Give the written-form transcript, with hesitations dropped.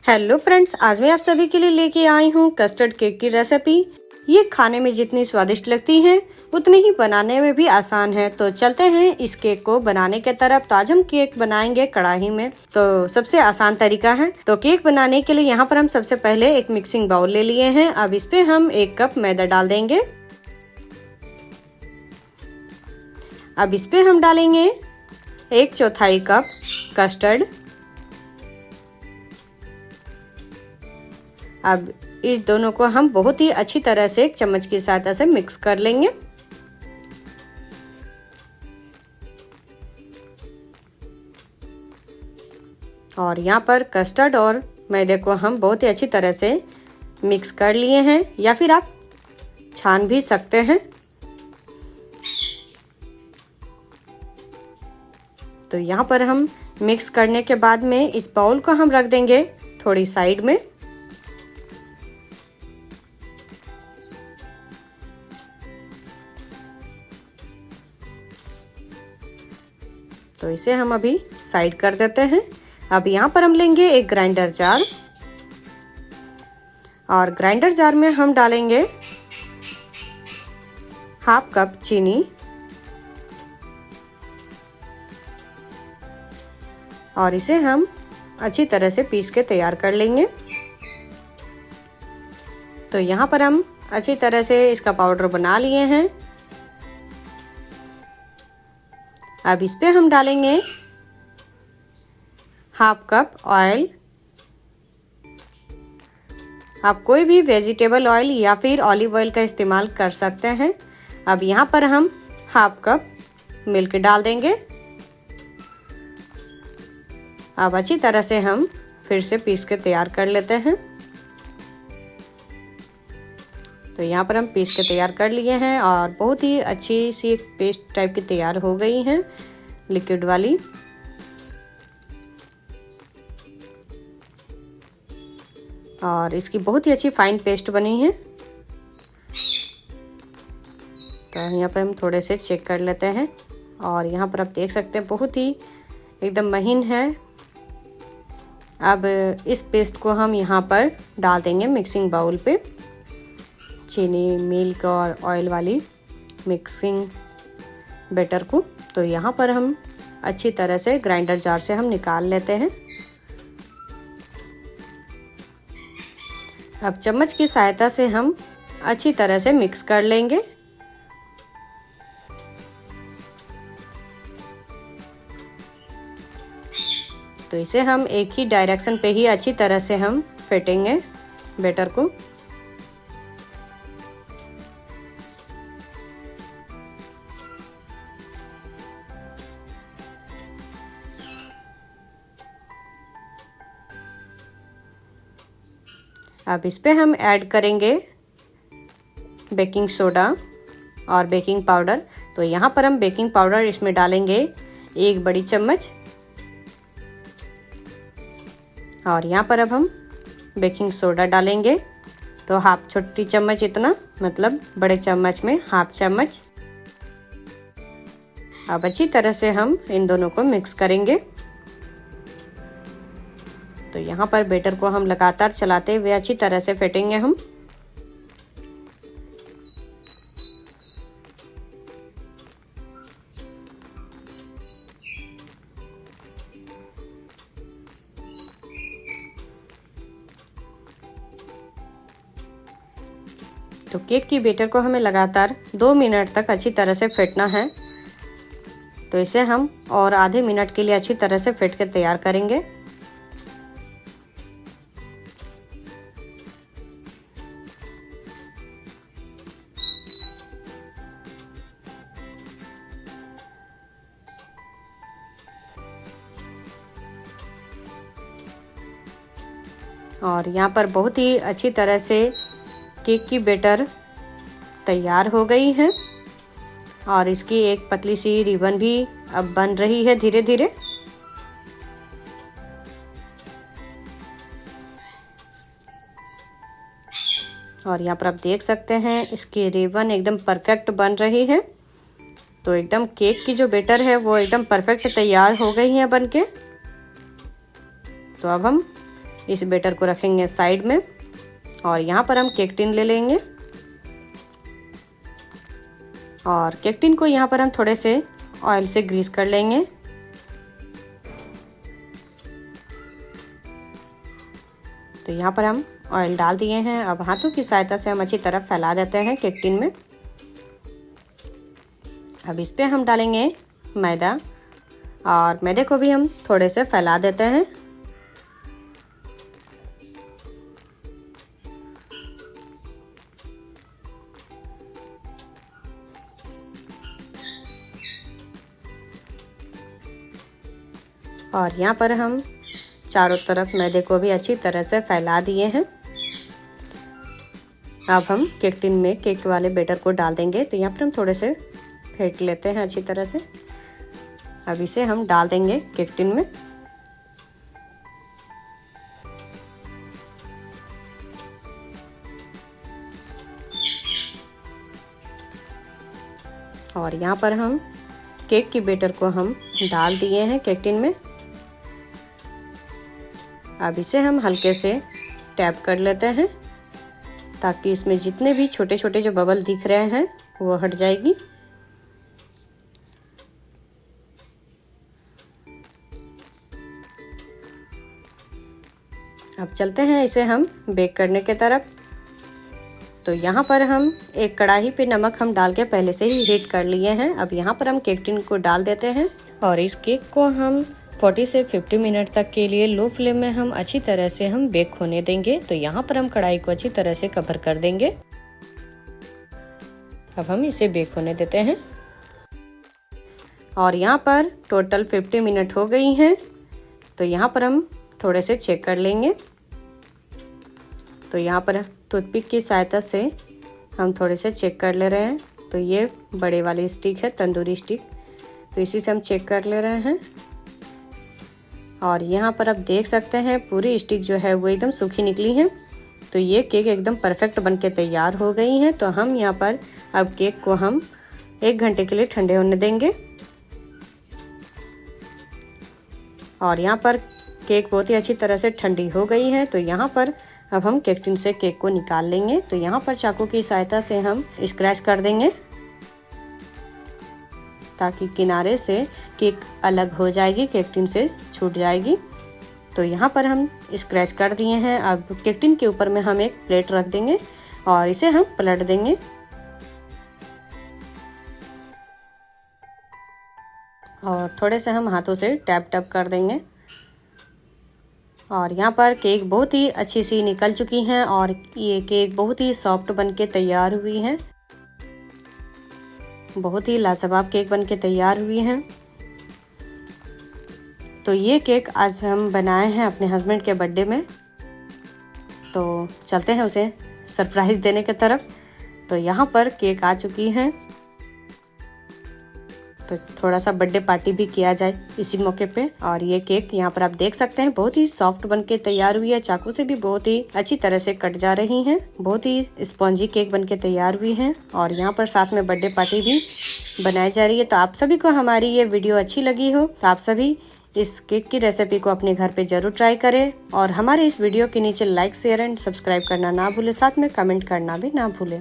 Hello friends, आज मैं आप सभी के लिए लेके आई हूँ कस्टर्ड केक की रेसिपी। ये खाने में जितनी स्वादिष्ट लगती है उतनी ही बनाने में भी आसान है। तो चलते हैं इस केक को बनाने के तरफ। तो आज हम केक बनाएंगे कढ़ाई में। तो सबसे आसान तरीका है। तो केक बनाने के लिए यहाँ पर हम सबसे पहले एक मिक्सिंग बाउल ले लिए हैं। अब इस पे हम 1 कप मैदा डाल देंगे। अब इस पे हम डालेंगे 1/4 कप कस्टर्ड। अब इस दोनों को हम बहुत ही अच्छी तरह से एक चम्मच की सहायता से मिक्स कर लेंगे। और यहाँ पर कस्टर्ड और मैदे को हम बहुत ही अच्छी तरह से मिक्स कर लिए हैं, या फिर आप छान भी सकते हैं। तो यहाँ पर हम मिक्स करने के बाद में इस बाउल को हम रख देंगे थोड़ी साइड में। तो इसे हम अभी साइड कर देते हैं। अब यहाँ पर हम लेंगे एक ग्राइंडर जार, और ग्राइंडर जार में हम डालेंगे 1/2 कप चीनी, और इसे हम अच्छी तरह से पीस के तैयार कर लेंगे। तो यहाँ पर हम अच्छी तरह से इसका पाउडर बना लिए हैं। अब इस पे हम डालेंगे 1/2 कप ऑयल। आप कोई भी वेजिटेबल ऑयल या फिर ऑलिव ऑयल का इस्तेमाल कर सकते हैं। अब यहाँ पर हम 1/2 कप मिल्क डाल देंगे। अब अच्छी तरह से हम फिर से पीस के तैयार कर लेते हैं। तो यहाँ पर हम पीस के तैयार कर लिए हैं, और बहुत ही अच्छी सी एक पेस्ट टाइप की तैयार हो गई है, लिक्विड वाली। और इसकी बहुत ही अच्छी फाइन पेस्ट बनी है। तो यहाँ पर हम थोड़े से चेक कर लेते हैं, और यहाँ पर आप देख सकते हैं बहुत ही एकदम महीन है। अब इस पेस्ट को हम यहाँ पर डाल देंगे मिक्सिंग बाउल पे। चीनी, मिल्क और ऑयल वाली मिक्सिंग बैटर को तो यहाँ पर हम अच्छी तरह से ग्राइंडर जार से हम निकाल लेते हैं। अब चम्मच की सहायता से हम अच्छी तरह से मिक्स कर लेंगे। तो इसे हम एक ही डायरेक्शन पे ही अच्छी तरह से हम फेंटेंगे बैटर को। अब इस पे हम ऐड करेंगे बेकिंग सोडा और बेकिंग पाउडर। तो यहाँ पर हम बेकिंग पाउडर इसमें डालेंगे 1 बड़ी चम्मच, और यहाँ पर अब हम बेकिंग सोडा डालेंगे तो 1/2 छोटी चम्मच इतना, मतलब बड़े चम्मच में 1/2 चम्मच। अब अच्छी तरह से हम इन दोनों को मिक्स करेंगे। तो यहाँ पर बैटर को हम लगातार चलाते हुए अच्छी तरह से फेंटेंगे हम। तो केक की बैटर को हमें लगातार 2 मिनट तक अच्छी तरह से फेंटना है। तो इसे हम और आधे मिनट के लिए अच्छी तरह से फेंट के तैयार करेंगे। और यहाँ पर बहुत ही अच्छी तरह से केक की बैटर तैयार हो गई है, और इसकी एक पतली सी रिबन भी अब बन रही है धीरे धीरे। और यहाँ पर आप देख सकते हैं इसकी रिबन एकदम परफेक्ट बन रही है। तो एकदम केक की जो बैटर है वो एकदम परफेक्ट तैयार हो गई है बनके। तो अब हम इस बैटर को रखेंगे साइड में और यहाँ पर हम केक टिन ले लेंगे और केक टिन को यहाँ पर हम थोड़े से ऑयल से ग्रीस कर लेंगे। तो यहाँ पर हम ऑयल डाल दिए हैं। अब हाथों की सहायता से हम अच्छी तरह फैला देते हैं केक टिन में। अब इस पे हम डालेंगे मैदा और मैदे को भी हम थोड़े से फैला देते हैं। और यहाँ पर हम चारों तरफ मैदे को भी अच्छी तरह से फैला दिए हैं। अब हम केक टिन में केक वाले बैटर को डाल देंगे। तो यहाँ पर हम थोड़े से फेंट लेते हैं अच्छी तरह से। अब इसे हम डाल देंगे केक टिन में। और यहाँ पर हम केक की बैटर को हम डाल दिए हैं केक टिन में। अब इसे हम हल्के से टैप कर लेते हैं ताकि इसमें जितने भी छोटे छोटे जो बबल दिख रहे हैं वो हट जाएगी। अब चलते हैं इसे हम बेक करने के तरफ। तो यहाँ पर हम एक कढ़ाई पे नमक हम डाल के पहले से ही हीट कर लिए हैं। अब यहाँ पर हम केक टिन को डाल देते हैं और इस केक को हम 40 से 50 मिनट तक के लिए लो फ्लेम में हम अच्छी तरह से हम बेक होने देंगे। तो यहाँ पर हम कढ़ाई को अच्छी तरह से कवर कर देंगे। अब हम इसे बेक होने देते हैं और यहाँ पर टोटल 50 मिनट हो गई हैं। तो यहाँ पर हम थोड़े से चेक कर लेंगे। तो यहाँ पर टूथपिक की सहायता से हम थोड़े से चेक कर ले रहे हैं। तो ये बड़े वाली स्टिक है, तंदूरी स्टिक, तो इसी से हम चेक कर ले रहे हैं। और यहाँ पर आप देख सकते हैं पूरी स्टिक जो है वो एकदम सूखी निकली है। तो ये केक एकदम परफेक्ट बनके तैयार हो गई हैं। तो हम यहाँ पर अब केक को हम 1 घंटे के लिए ठंडे होने देंगे। और यहाँ पर केक बहुत ही अच्छी तरह से ठंडी हो गई है। तो यहाँ पर अब हम केक टिन से केक को निकाल लेंगे। तो यहाँ पर चाकू की सहायता से हम स्क्रैच कर देंगे ताकि किनारे से केक अलग हो जाएगी, केक टिन से छूट जाएगी। तो यहाँ पर हम स्क्रैच कर दिए हैं। अब केक टिन के ऊपर में हम एक प्लेट रख देंगे और इसे हम पलट देंगे। और थोड़े से हम हाथों से टैप टैप कर देंगे। और यहाँ पर केक बहुत ही अच्छी सी निकल चुकी हैं और ये केक बहुत ही सॉफ्ट बनके तैयार हुई है। बहुत ही लाजवाब केक बनके तैयार हुई हैं। तो ये केक आज हम बनाए हैं अपने हस्बैंड के बर्थडे में। तो चलते हैं उसे सरप्राइज देने की तरफ। तो यहाँ पर केक आ चुकी है। तो थोड़ा सा बर्थडे पार्टी भी किया जाए इसी मौके पे। और ये केक यहाँ पर आप देख सकते हैं बहुत ही सॉफ्ट बनके तैयार हुई है। चाकू से भी बहुत ही अच्छी तरह से कट जा रही हैं। बहुत ही स्पॉन्जी केक बनके तैयार हुई है। और यहाँ पर साथ में बर्थडे पार्टी भी बनाई जा रही है। तो आप सभी को हमारी ये वीडियो अच्छी लगी हो तो आप सभी इस केक की रेसिपी को अपने घर पे जरूर ट्राई करें। और हमारे इस वीडियो के नीचे लाइक, शेयर एंड सब्सक्राइब करना ना भूले, साथ में कमेंट करना भी ना भूले।